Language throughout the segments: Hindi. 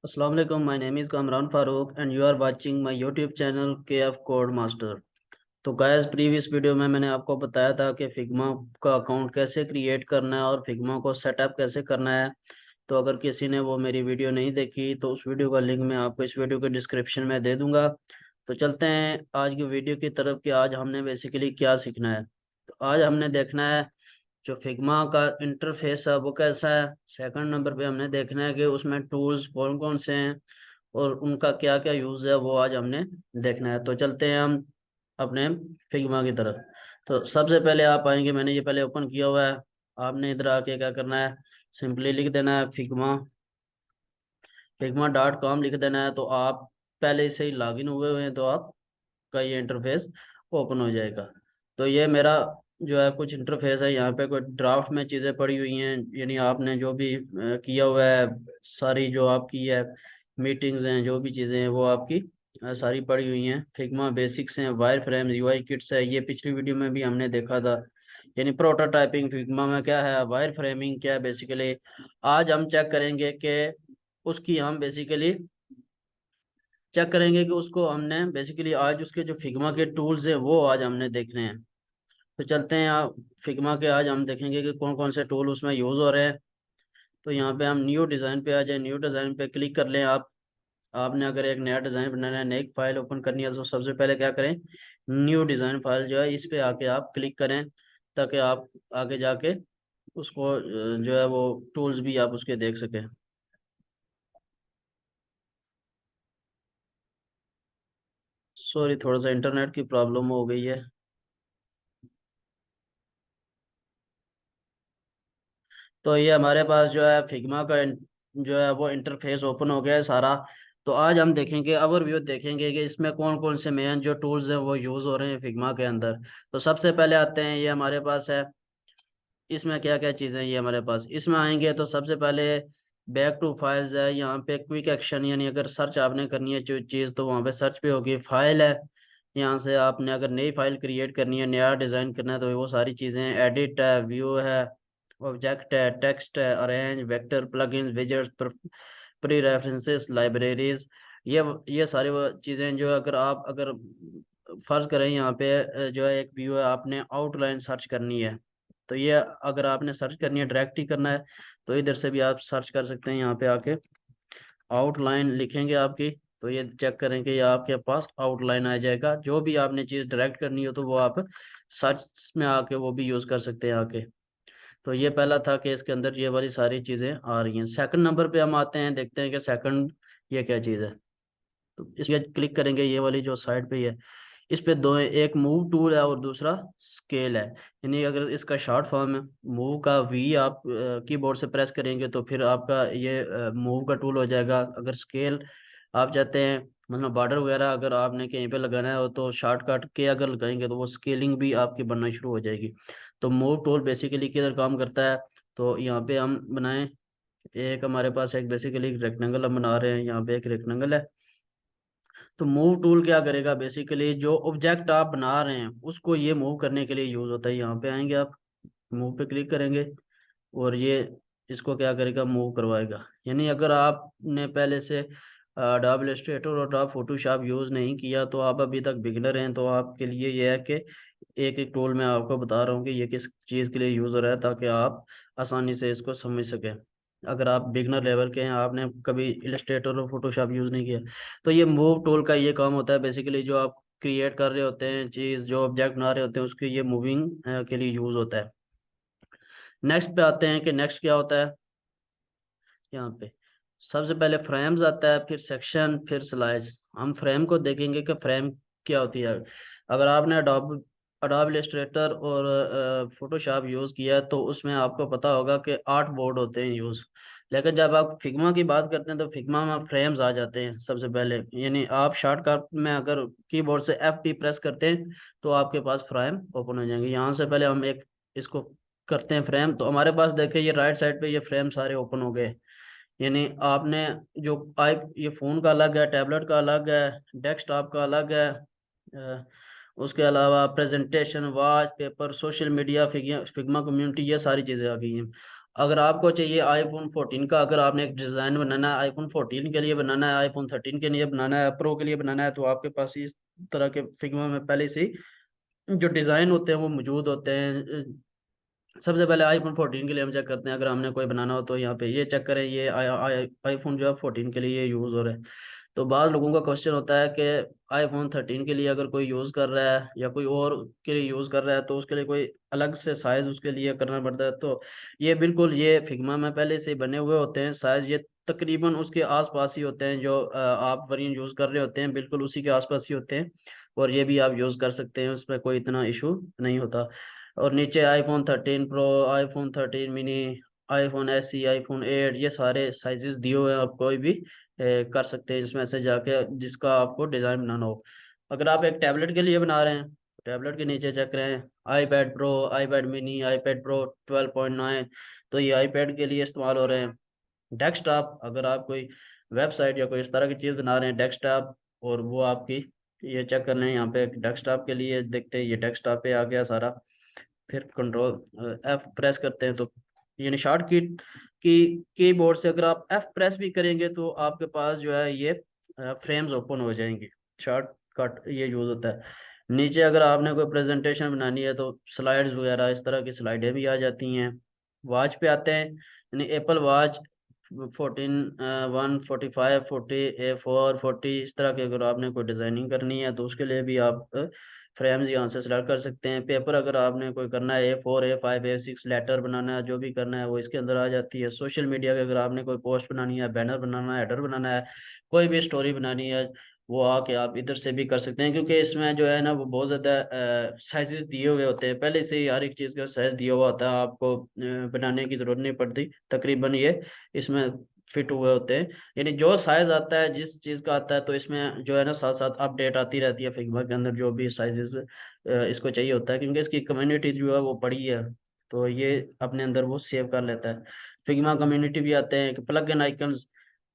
अस्सलाम वालेकुम, my name is Kamran Farooq and you are watching my YouTube channel K F code master. तो गाइस, प्रीवियस वीडियो में मैंने आपको बताया था कि फिग्मा का अकाउंट कैसे क्रिएट करना है और फिग्मा को सेटअप कैसे करना है। तो अगर किसी ने वो मेरी वीडियो नहीं देखी तो उस वीडियो का लिंक मैं आपको इस वीडियो के डिस्क्रिप्शन में दे दूंगा। तो चलते हैं आज की वीडियो की तरफ कि आज हमने बेसिकली क्या सीखना है। तो आज हमने देखना है जो फिग्मा का इंटरफेस है वो कैसा है। सेकंड नंबर पे हमने देखना है कि उसमें टूल्स कौन कौन से हैं और उनका क्या क्या यूज़ है, वो आज हमने देखना है। तो चलते हैं हम अपने फिग्मा की तरफ। तो सबसे पहले आप आएंगे, मैंने ये पहले ओपन किया हुआ है। आपने इधर आके क्या करना है, सिंपली लिख देना है फिग्मा, figma.com लिख देना है। तो आप पहले से ही लॉगिन हुए हुए हैं तो आपका ये इंटरफेस ओपन हो जाएगा। तो ये मेरा जो है कुछ इंटरफेस है, यहाँ पे कोई ड्राफ्ट में चीज़ें पड़ी हुई हैं, यानी आपने जो भी किया हुआ है, सारी जो आपकी है मीटिंग्स हैं, जो भी चीज़ें हैं वो आपकी सारी पड़ी हुई हैं। फिग्मा बेसिक्स हैं, वायर फ्रेम, यूआई किट्स है, ये पिछली वीडियो में भी हमने देखा था। यानी प्रोटोटाइपिंग फिग्मा में क्या है, वायर फ्रेमिंग क्या है बेसिकली। आज हम चेक करेंगे कि उसकी हम बेसिकली चेक करेंगे कि उसको हमने बेसिकली आज उसके जो फिग्मा के टूल्स हैं वो आज हमने देखने हैं। तो चलते हैं आप फिग्मा के, आज हम देखेंगे कि कौन कौन से टूल उसमें यूज़ हो रहे हैं। तो यहाँ पे हम न्यू डिज़ाइन पे आ जाए, न्यू डिज़ाइन पे क्लिक कर लें आप। आपने अगर एक नया डिज़ाइन बनाना है, नई फाइल ओपन करनी है, तो सबसे पहले क्या करें, न्यू डिज़ाइन फाइल जो है इस पे आके आप क्लिक करें, ताकि आप आगे जाके उसको जो है वो टूल्स भी आप उसके देख सकें। सॉरी, थोड़ा सा इंटरनेट की प्रॉब्लम हो गई है। तो ये हमारे पास जो है फिग्मा का जो है वो इंटरफेस ओपन हो गया है सारा। तो आज हम देखेंगे, ओवरव्यू देखेंगे कि इसमें कौन कौन से मेन जो टूल्स हैं वो यूज़ हो रहे हैं फिग्मा के अंदर। तो सबसे पहले आते हैं, ये हमारे पास है, इसमें क्या क्या चीज़ें हैं ये हमारे पास। इसमें आएंगे तो सबसे पहले बैक टू फाइल्स है, यहाँ पे क्विक एक्शन, यानी अगर सर्च आपने करनी है जो चीज़ तो वहाँ पे सर्च पे होगी। फाइल है, यहाँ से आपने अगर नई फाइल क्रिएट करनी है, नया डिज़ाइन करना है, तो वो सारी चीज़ें हैं। एडिट है, व्यू है, ऑब्जेक्ट है, टेक्स्ट है, arrange, vector, plugins, widgets, pre references, libraries, ये सारी वो चीज़ें जो अगर फर्ज करें यहाँ पे जो है एक व्यू है, आपने आउटलाइन सर्च करनी है। तो ये अगर आपने सर्च करनी है, डायरेक्ट ही करना है, तो इधर से भी आप सर्च कर सकते हैं। यहाँ पे आके आउटलाइन लिखेंगे आपकी, तो ये चेक करेंगे ये आपके पास आउटलाइन आ जाएगा। जो भी आपने चीज़ डायरेक्ट करनी हो तो वो आप सर्च में आके वो भी यूज़ कर सकते हैं आके। तो ये पहला था कि इसके अंदर ये वाली सारी चीज़ें आ रही हैं। सेकंड नंबर पे हम आते हैं, देखते हैं कि सेकंड ये क्या चीज़ है। तो इस पे क्लिक करेंगे, ये वाली जो साइड पे ही है, इस पे दो है, एक मूव टूल है और दूसरा स्केल है। यानी अगर इसका शॉर्ट फॉर्म है मूव का, वी आप कीबोर्ड से प्रेस करेंगे तो फिर आपका ये मूव का टूल हो जाएगा। अगर स्केल आप चाहते हैं, मतलब बॉर्डर वगैरह अगर आपने कहीं पे लगाना है तो शॉर्टकट के अगर लगाएंगे तो वो स्केलिंग भी आपकी बनना शुरू हो जाएगी। तो मूव टूल बेसिकली किधर काम करता है, तो यहाँ पे हम बनाएं, एक हमारे पास एक बेसिकली रेक्टेंगल हम बना रहे हैं, यहाँ पे एक रेक्टेंगल है। तो मूव टूल क्या करेगा, बेसिकली जो ऑब्जेक्ट आप बना रहे हैं उसको ये मूव करने के लिए यूज होता है। यहाँ पे आएंगे आप, मूव पे क्लिक करेंगे और ये इसको क्या करेगा, मूव करवाएगा। यानी अगर आपने पहले से अडोब इलस्ट्रेटर और अडोब फोटोशॉप यूज़ नहीं किया, तो आप अभी तक बिगिनर हैं, तो आपके लिए ये है कि एक एक टूल मैं आपको बता रहा हूँ कि ये किस चीज़ के लिए यूज़ हो रहा है, ताकि आप आसानी से इसको समझ सकें। अगर आप बिगनर लेवल के हैं, आपने कभी इलस्ट्रेटर और फोटोशॉप यूज़ नहीं किया, तो ये मूव टूल का ये काम होता है बेसिकली। जो आप क्रिएट कर रहे होते हैं चीज़, जो ऑब्जेक्ट बना रहे होते हैं, उसके ये मूविंग के लिए यूज़ होता है। नेक्स्ट पे आते हैं कि नेक्स्ट क्या होता है। यहाँ पे सबसे पहले फ्रेम्स आता है, फिर सेक्शन, फिर स्लाइड्स। हम फ्रेम को देखेंगे कि फ्रेम क्या होती है। अगर आपने अडोब अडोब इलस्ट्रेटर और फोटोशॉप यूज़ किया है, तो उसमें आपको पता होगा कि 8 बोर्ड होते हैं यूज़। लेकिन जब आप फिग्मा की बात करते हैं तो फिग्मा में फ्रेम्स आ जाते हैं सबसे पहले। यानी आप शॉर्टकट में अगर कीबोर्ड से F प्रेस करते हैं तो आपके पास फ्रेम ओपन हो जाएंगे। यहाँ से पहले हम एक इसको करते हैं फ्रेम। तो हमारे पास देखिए ये राइट साइड पे ये फ्रेम सारे ओपन हो गए। यानी आपने जो आई, ये फ़ोन का अलग है, टैबलेट का अलग है, डेस्कटॉप का अलग है, उसके अलावा presentation, watch paper, social media, Figma community, ये सारी चीज़ें आ गई हैं। अगर आपको चाहिए आईफोन 14 का, अगर आपने एक डिज़ाइन बनाना है आईफोन 14 के लिए बनाना है, आईफोन 13 के लिए बनाना है, प्रो के लिए बनाना है, तो आपके पास इस तरह के फिग्मा में पहले से ही जो डिज़ाइन होते हैं वो मौजूद होते हैं। सबसे पहले आईफोन 14 के लिए हम चेक करते हैं, अगर हमने कोई बनाना हो तो यहाँ पे ये चेक करें, ये आईफोन जो है 14 के लिए यूज़ हो रहा है। तो बाद लोगों का क्वेश्चन होता है कि आईफोन 13 के लिए अगर कोई यूज़ कर रहा है या कोई और के लिए यूज़ कर रहा है तो उसके लिए कोई अलग से साइज़ उसके लिए करना पड़ता है। तो ये बिल्कुल ये फिग्मा में पहले से बने हुए होते हैं साइज़, ये तकरीबन उसके आसपास ही होते हैं जो आप वेरिएंट यूज़ कर रहे होते हैं, बिल्कुल उसी के आसपास ही होते हैं। और ये भी आप यूज़ कर सकते हैं, उसमें कोई इतना इशू नहीं होता। और नीचे iPhone 13 pro, iPhone 13 mini, iPhone SE, iPhone 8, ये सारे साइजेस दिए हुए हैं, आप कोई भी कर सकते हैं इसमें से जाके जिसका आपको डिज़ाइन बनाना हो। अगर आप एक टैबलेट के लिए बना रहे हैं तो टैबलेट के नीचे चेक करें iPad pro, iPad mini, iPad pro 12.9, तो ये आईपैड के लिए इस्तेमाल हो रहे हैं। डेस्कटॉप, अगर आप कोई वेबसाइट या कोई इस तरह की चीज़ बना रहे हैं डेस्कटॉप, और वो आपकी ये चेक कर लें यहाँ पे डेस्कटॉप के लिए, देखते हैं ये डेस्कटॉप पे आ गया सारा। फिर कंट्रोल एफ प्रेस करते हैं तो यानी शॉर्ट की कीबोर्ड से अगर आप एफ प्रेस भी करेंगे तो आपके पास जो है ये फ्रेम्स ओपन हो जाएंगे। शॉर्टकट ये यूज़ होता है। नीचे अगर आपने कोई प्रेजेंटेशन बनानी है तो स्लाइड्स वगैरह इस तरह की स्लाइडें भी आ जाती हैं। वॉच पे आते हैं, यानी एप्पल वॉच 14, 145, 40, A4, 40, इस तरह की अगर आपने कोई डिज़ाइनिंग करनी है तो उसके लिए भी आप फ्रेम्स यहाँ से सिलेक्ट कर सकते हैं। पेपर अगर आपने कोई करना है A4, A5, A6 लेटर बनाना है, जो भी करना है वो इसके अंदर आ जाती है। सोशल मीडिया के अगर आपने कोई पोस्ट बनानी है, बैनर बनाना है, हेडर बनाना है, कोई भी स्टोरी बनानी है, वो आके आप इधर से भी कर सकते हैं, क्योंकि इसमें जो है ना वो बहुत ज़्यादा साइजेस दिए हुए होते हैं, पहले से ही हर एक चीज़ का साइज दिया हुआ होता है, आपको बनाने की ज़रूरत नहीं पड़ती। तकरीबन ये इसमें फिट हुए होते हैं, यानी जो साइज आता है जिस चीज़ का आता है तो इसमें जो है ना साथ साथ अपडेट आती रहती है फिग्मा के अंदर, जो भी साइजेस इसको चाहिए होता है, क्योंकि इसकी कम्युनिटी जो है वो बड़ी है, तो ये अपने अंदर वो सेव कर लेता है। फिग्मा कम्युनिटी भी आते हैं कि प्लग इन आइकन्स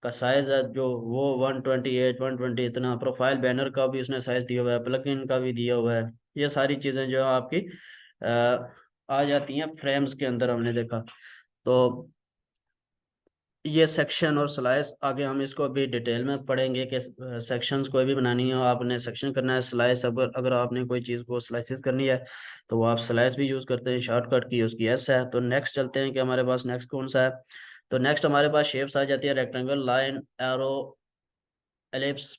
का साइज है जो वो 128, 120 इतना, प्रोफाइल बैनर का भी उसने साइज दिया हुआ है, प्लग इन का भी दिया हुआ है। ये सारी चीज़ें जो है आपकी आ जाती हैं फ्रेम्स के अंदर, हमने देखा। तो ये सेक्शन और स्लाइस आगे हम इसको अभी डिटेल में पढ़ेंगे कि सेक्शंस कोई भी बनानी हो आपने सेक्शन करना है, स्लाइस अगर अगर आपने कोई चीज़ को स्लाइसिस करनी है तो वो आप स्लाइस भी यूज़ करते हैं, शॉर्टकट की उसकी एस है। तो नेक्स्ट चलते हैं कि हमारे पास नेक्स्ट कौन सा है। तो नेक्स्ट हमारे पास शेप्स आ जाती है rectangle, line, arrow, ellipse,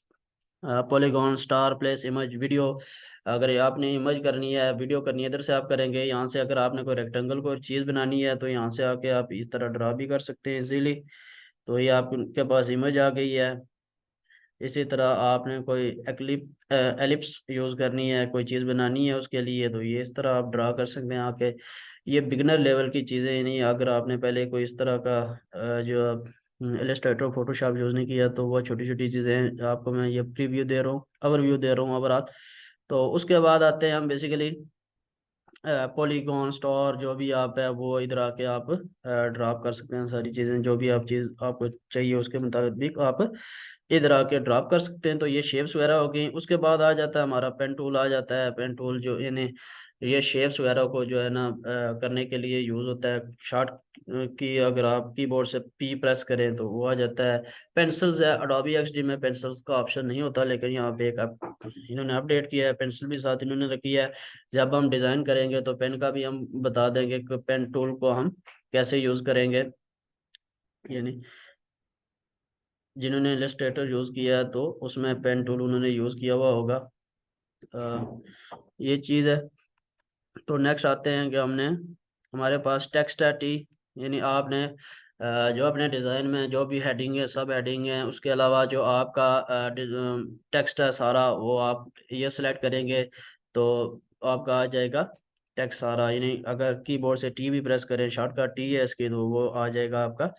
polygon, star, place, image, video. अगर ये आपने इमेज करनी है, वीडियो करनी है, इधर से आप करेंगे। यहाँ से अगर आपने कोई रेक्टेंगल को चीज़ बनानी है तो यहाँ से आके आप इस तरह ड्रा भी कर सकते हैं इजीली। तो ये आपके पास इमेज आ गई है। इसी तरह आपने कोई एलिप्स यूज़ करनी है, कोई चीज़ बनानी है उसके लिए, तो ये इस तरह आप ड्रा कर सकते हैं आके। ये बिगनर लेवल की चीज़ें नहीं, अगर आपने पहले कोई इस तरह का जो इलस्ट्रेटर, फोटोशॉप यूज़ नहीं किया तो वो छोटी छोटी चीज़ें आपको मैं ये प्रीव्यू दे रहा हूँ, ओवरव्यू दे रहा हूँ ओवरऑल। तो उसके बाद आते हैं हम बेसिकली पॉलीगॉन, स्टार, जो भी आप है वो इधर आके आप ड्रॉप कर सकते हैं सारी चीज़ें, जो भी आप चीज़ आपको चाहिए उसके मुताबिक आप इधर आके ड्रॉप कर सकते हैं। तो ये शेप्स वगैरह हो गई। उसके बाद आ जाता है हमारा पेन टूल आ जाता है। पेन टूल जो यानी ये शेप्स वगैरह को जो है ना करने के लिए यूज़ होता है। शॉर्ट की अगर आप कीबोर्ड से पी प्रेस करें तो वो आ जाता है। पेंसिल्स है, अडोबी एक्सडी में पेंसिल्स का ऑप्शन नहीं होता, लेकिन यहाँ पे एक इन्होंने अपडेट किया है, पेंसिल भी साथ इन्होंने रखी है। जब हम डिज़ाइन करेंगे तो पेन का भी हम बता देंगे कि पेन टूल को हम कैसे यूज़ करेंगे, यानी जिन्होंने इलस्ट्रेटर यूज़ किया है तो उसमें पेन टूल उन्होंने यूज़ किया हुआ होगा। ये चीज़ है। तो नेक्स्ट आते हैं कि हमने हमारे पास टेक्स्ट है टी, यानी आपने जो अपने डिज़ाइन में जो भी हेडिंग है, सब हेडिंग है, उसके अलावा जो आपका टेक्स्ट है सारा वो आप ये सिलेक्ट करेंगे तो आपका आ जाएगा टेक्स्ट सारा। यानी अगर कीबोर्ड से टी भी प्रेस करें, शॉर्टकट टी है इसकी, तो वो आ जाएगा आपका।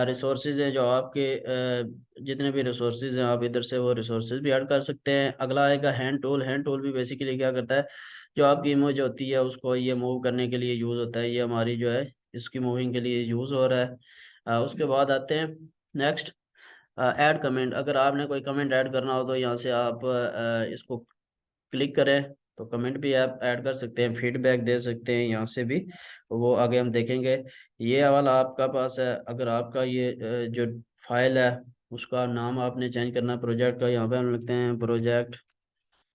रिसोर्सेज है जो आपके जितने भी रिसोर्सेज हैं आप इधर से वो रिसोर्सेज भी ऐड कर सकते हैं। अगला आएगा हैंड टूल। हैंड टूल भी बेसिकली क्या करता है, जो आपकी इमेज होती है उसको ये मूव करने के लिए यूज़ होता है। ये हमारी जो है इसकी मूविंग के लिए यूज़ हो रहा है। उसके बाद आते हैं नेक्स्ट ऐड कमेंट। अगर आपने कोई कमेंट ऐड करना हो तो यहाँ से आप इसको क्लिक करें तो कमेंट भी आप ऐड कर सकते हैं, फीडबैक दे सकते हैं यहाँ से भी, वो आगे हम देखेंगे। ये वाला आपका पास है, अगर आपका ये जो फाइल है उसका नाम आपने चेंज करना है प्रोजेक्ट का, यहाँ पे हम लिखते हैं प्रोजेक्ट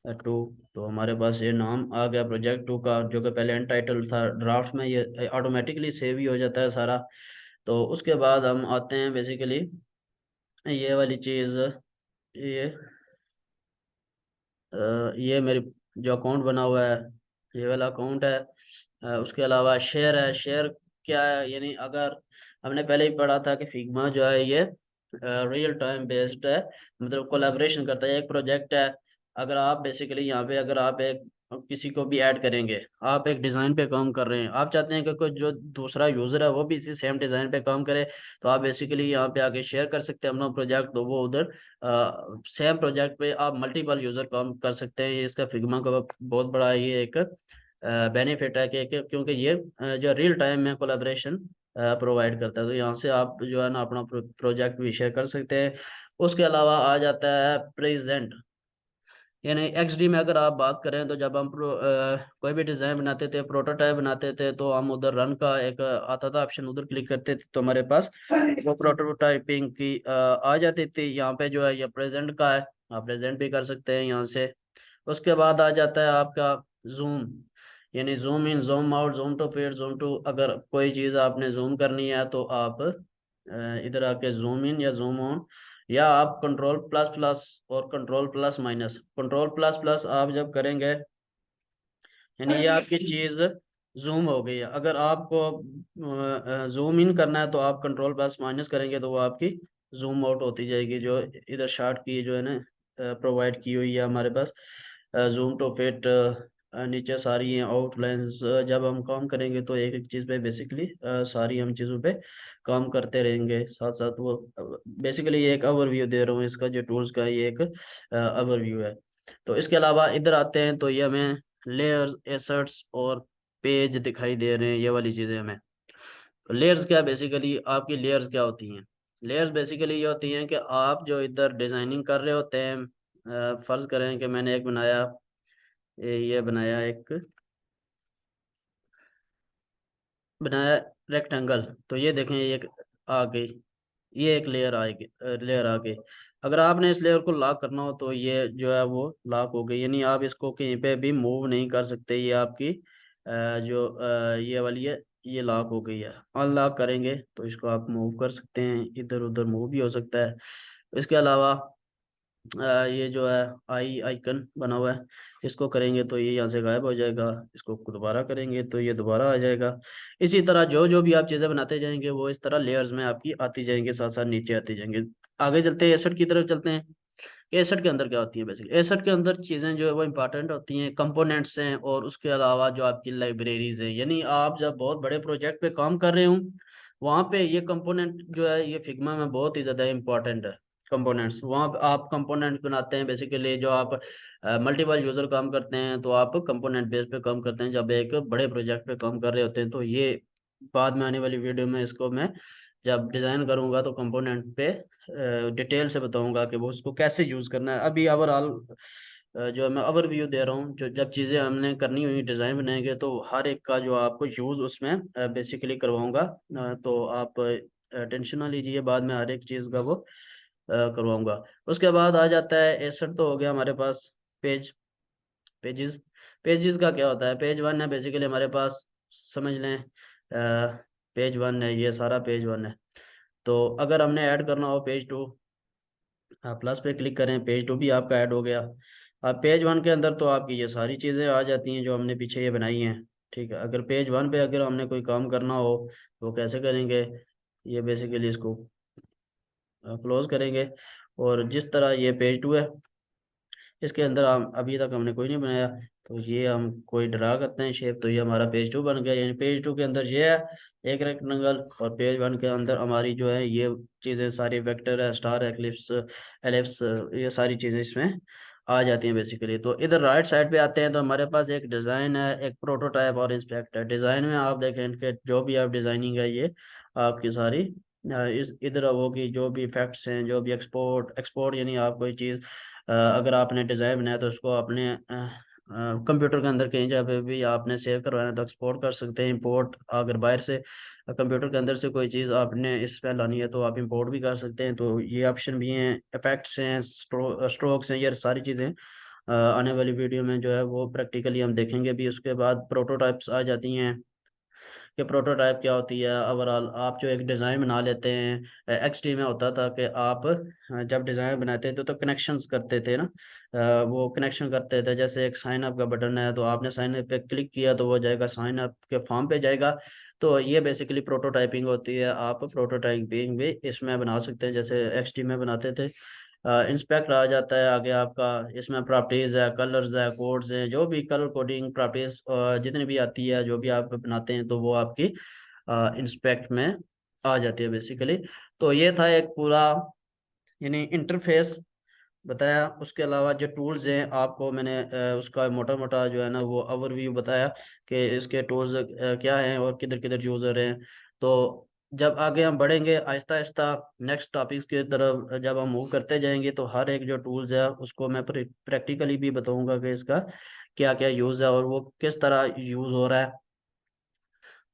2। तो हमारे पास ये नाम आ गया प्रोजेक्ट 2 का, जो कि पहले अनटाइटल था। ड्राफ्ट में ये ऑटोमेटिकली सेव ही हो जाता है सारा। तो उसके बाद हम आते हैं बेसिकली ये वाली चीज़, ये ये मेरी जो अकाउंट बना हुआ है, ये वाला अकाउंट है। उसके अलावा शेयर है। शेयर क्या है, यानी अगर हमने पहले ही पढ़ा था कि फिग्मा जो है ये रियल टाइम बेस्ड है, मतलब कोलैबोरेशन करता है, एक प्रोजेक्ट है। अगर आप बेसिकली यहाँ पे अगर आप एक किसी को भी ऐड करेंगे, आप एक डिज़ाइन पे काम कर रहे हैं, आप चाहते हैं कि कोई जो दूसरा यूज़र है वो भी इसी सेम डिज़ाइन पे काम करे, तो आप बेसिकली यहाँ पे आके शेयर कर सकते हैं अपना प्रोजेक्ट, तो वो उधर सेम प्रोजेक्ट पे आप मल्टीपल यूज़र काम कर सकते हैं। ये इसका फिग्मा का बहुत बड़ा ये एक बेनिफिट है क्योंकि ये जो रियल टाइम में कोलैबोरेशन प्रोवाइड करता है। तो यहाँ से आप जो है ना अपना प्रोजेक्ट भी शेयर कर सकते हैं। उसके अलावा आ जाता है प्रेजेंट, यानी XD में अगर आप बात करें तो जब हम कोई भी डिज़ाइन बनाते थे, प्रोटोटाइप बनाते थे, तो हम उधर रन का एक आता था ऑप्शन, उधर क्लिक करते थे तो हमारे पास वो प्रोटोटाइपिंग की आ जाती थी। यहाँ पे जो है ये प्रेजेंट का है, आप प्रेजेंट भी कर सकते हैं यहाँ से। उसके बाद आ जाता है आपका जूम, यानी zoom in, zoom out, zoom two फिर, जूम टू। अगर कोई चीज़ आपने जूम करनी है तो आप इधर आके जूम इन या जूम ऑन, या आप कंट्रोल प्लस प्लस और control plus minus. Control plus plus आप जब करेंगे, यानी ये आपकी चीज़ जूम हो गई है। अगर आपको जूम इन करना है तो आप कंट्रोल प्लस माइनस करेंगे तो वो आपकी जूम आउट होती जाएगी, जो इधर शार्ट की जो है ना प्रोवाइड की हुई है हमारे पास। जूम टू फिट, नीचे सारी हैं आउटलाइंस। जब हम काम करेंगे तो एक एक चीज़ पे बेसिकली सारी हम चीज़ों पे काम करते रहेंगे साथ साथ। वो बेसिकली ये एक ओवरव्यू दे रहा हूँ इसका, जो टूल्स का ये एक ओवरव्यू है। तो इसके अलावा इधर आते हैं तो ये हमें लेयर्स, एसर्ट्स और पेज दिखाई दे रहे हैं, ये वाली चीज़ें हमें। तो लेयर्स क्या, बेसिकली आपकी लेयर्स क्या होती हैं? लेयर्स बेसिकली ये होती हैं कि आप जो इधर डिज़ाइनिंग कर रहे होते हैं, फर्ज करें कि मैंने एक बनाया, ये बनाया, एक बनाया रेक्टेंगल, तो ये देखें ये एक आ गई, ये एक लेयर आएगी, लेयर आ गई। अगर आपने इस लेयर को लॉक करना हो तो ये जो है वो लॉक हो गई, यानी आप इसको कहीं पे भी मूव नहीं कर सकते। ये आपकी जो ये वाली है, ये लॉक हो गई है। अनलॉक करेंगे तो इसको आप मूव कर सकते हैं, इधर उधर मूव भी हो सकता है। इसके अलावा ये जो है आई आइकन बना हुआ है, इसको करेंगे तो ये यहाँ से गायब हो जाएगा, इसको दोबारा करेंगे तो ये दोबारा आ जाएगा। इसी तरह जो जो भी आप चीज़ें बनाते जाएंगे वो इस तरह लेयर्स में आपकी आती जाएंगे, साथ साथ नीचे आती जाएंगे। आगे चलते हैं एसेट की तरफ चलते हैं। एसेट के अंदर क्या होती है? बेसिकली एसेट के अंदर चीज़ें जो है वो इंपॉर्टेंट होती हैं, कंपोनेंट्स हैं, और उसके अलावा जो आपकी लाइब्रेरीज हैं। यानी आप जब बहुत बड़े प्रोजेक्ट पे काम कर रहे हो, वहाँ पे ये कंपोनेंट जो है ये फिग्मा में बहुत ही ज़्यादा इंपॉर्टेंट है। कंपोनेंट्स, वहाँ पे आप कंपोनेंट्स बनाते हैं बेसिकली, जो आप मल्टीपल यूज़र काम करते हैं तो आप कंपोनेंट बेस पे काम करते हैं। जब एक बड़े प्रोजेक्ट पे काम कर रहे होते हैं तो ये बाद में आने वाली वीडियो में इसको मैं जब डिज़ाइन करूँगा तो कंपोनेंट पे डिटेल से बताऊंगा कि वो उसको कैसे यूज़ करना है। अभी ओवरऑल जो मैं ओवरव्यू दे रहा हूँ, जो जब चीज़ें हमने करनी हुई डिज़ाइन बनाएंगे तो हर एक का जो आपको यूज़ उसमें बेसिकली करवाऊंगा। तो आप टेंशन ना लीजिए, बाद में हर एक चीज़ का वो करवाऊंगा। उसके बाद आ जाता है एसेट, तो हो गया हमारे पास पेज, पेजेस। पेजेस का क्या होता है? पेज वन है बेसिकली हमारे पास, समझ लें पेज वन है, ये सारा पेज वन है। तो अगर हमने ऐड करना हो पेज टू, आप प्लस पे क्लिक करें, पेज टू भी आपका ऐड हो गया। अब पेज वन के अंदर तो आपकी ये सारी चीज़ें आ जाती हैं जो हमने पीछे ये बनाई हैं। ठीक है, अगर पेज वन पे अगर हमने कोई काम करना हो तो कैसे करेंगे? ये बेसिकली इसको क्लोज करेंगे, और जिस तरह ये पेज टू है इसके अंदर हम अभी तक हमने कोई नहीं बनाया, तो ये हम कोई ड्रा करते हैं शेप, तो ये हमारा पेज टू बन गया। यानी पेज टू के अंदर ये है एक रेक्टेंगल, और पेज वन के अंदर हमारी जो है ये चीज़ें सारी वेक्टर है, स्टार, एक्लिप्स, एलिप्स, ये सारी चीज़ें इसमें आ जाती हैं बेसिकली। तो इधर राइट साइड पे आते हैं तो हमारे पास एक डिज़ाइन है, एक प्रोटोटाइप और इंस्पेक्ट है। डिज़ाइन में आप देखें कि जो भी आप डिज़ाइनिंग है ये आपकी सारी इस इधर होगी, जो भी फैक्ट्स हैं, जो भी एक्सपोर्ट, एक्सपोर्ट यानी आप कोई चीज़ अगर आपने डिज़ाइन बनाया तो उसको अपने कंप्यूटर के अंदर कहीं जगह पे भी आपने सेव करवाना है तो एक्सपोर्ट कर सकते हैं। इंपोर्ट, अगर बाहर से कंप्यूटर के अंदर से कोई चीज़ आपने इस पे लानी है तो आप इंपोर्ट भी कर सकते हैं। तो ये ऑप्शन भी हैं, इफेक्ट्स हैं, स्ट्रोक्स हैं, ये सारी चीज़ें आने वाली वीडियो में जो है वो प्रैक्टिकली हम देखेंगे भी। उसके बाद प्रोटोटाइप्स आ जाती हैं कि प्रोटोटाइप क्या होती है। ओवरऑल आप जो एक डिज़ाइन बना लेते हैं, एक्सटी में होता था कि आप जब डिज़ाइन बनाते थे तो कनेक्शंस करते थे ना, वो कनेक्शन करते थे। जैसे एक साइन अप का बटन है तो आपने साइन अप पे क्लिक किया तो वो जाएगा साइन अप के फॉर्म पे जाएगा। तो ये बेसिकली प्रोटोटाइपिंग होती है। आप प्रोटोटाइपिंग भी इसमें बना सकते हैं जैसे एक्सटी में बनाते थे। इंस्पेक्ट आ जाता है आगे आपका, इसमें प्रॉपर्टीज है, कलर्स है, कोड्स हैं, जो भी कलर कोडिंग प्रॉपर्टीज जितनी भी आती है, जो भी आप बनाते हैं तो वो आपकी इंस्पेक्ट में आ जाती है बेसिकली। तो ये था एक पूरा यानी इंटरफेस बताया। उसके अलावा जो टूल्स हैं आपको मैंने उसका मोटा मोटा जो है ना वो ओवरव्यू बताया कि इसके टूल्स क्या हैं और किधर किधर यूज़ हो रहे हैं। तो जब आगे हम बढ़ेंगे आहिस्ता आहिस्ता नेक्स्ट टॉपिक्स की तरफ जब हम मूव करते जाएंगे तो हर एक जो टूल्स है उसको मैं प्रैक्टिकली भी बताऊंगा कि इसका क्या क्या यूज़ है और वो किस तरह यूज़ हो रहा है।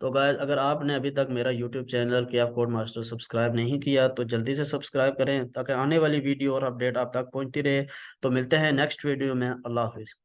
तो गाइस, अगर आपने अभी तक मेरा यूट्यूब चैनल किया कोड मास्टर सब्सक्राइब नहीं किया तो जल्दी से सब्सक्राइब करें ताकि आने वाली वीडियो और अपडेट आप तक पहुंचती रहे। तो मिलते हैं नेक्स्ट वीडियो में। अल्लाह हाफिज़।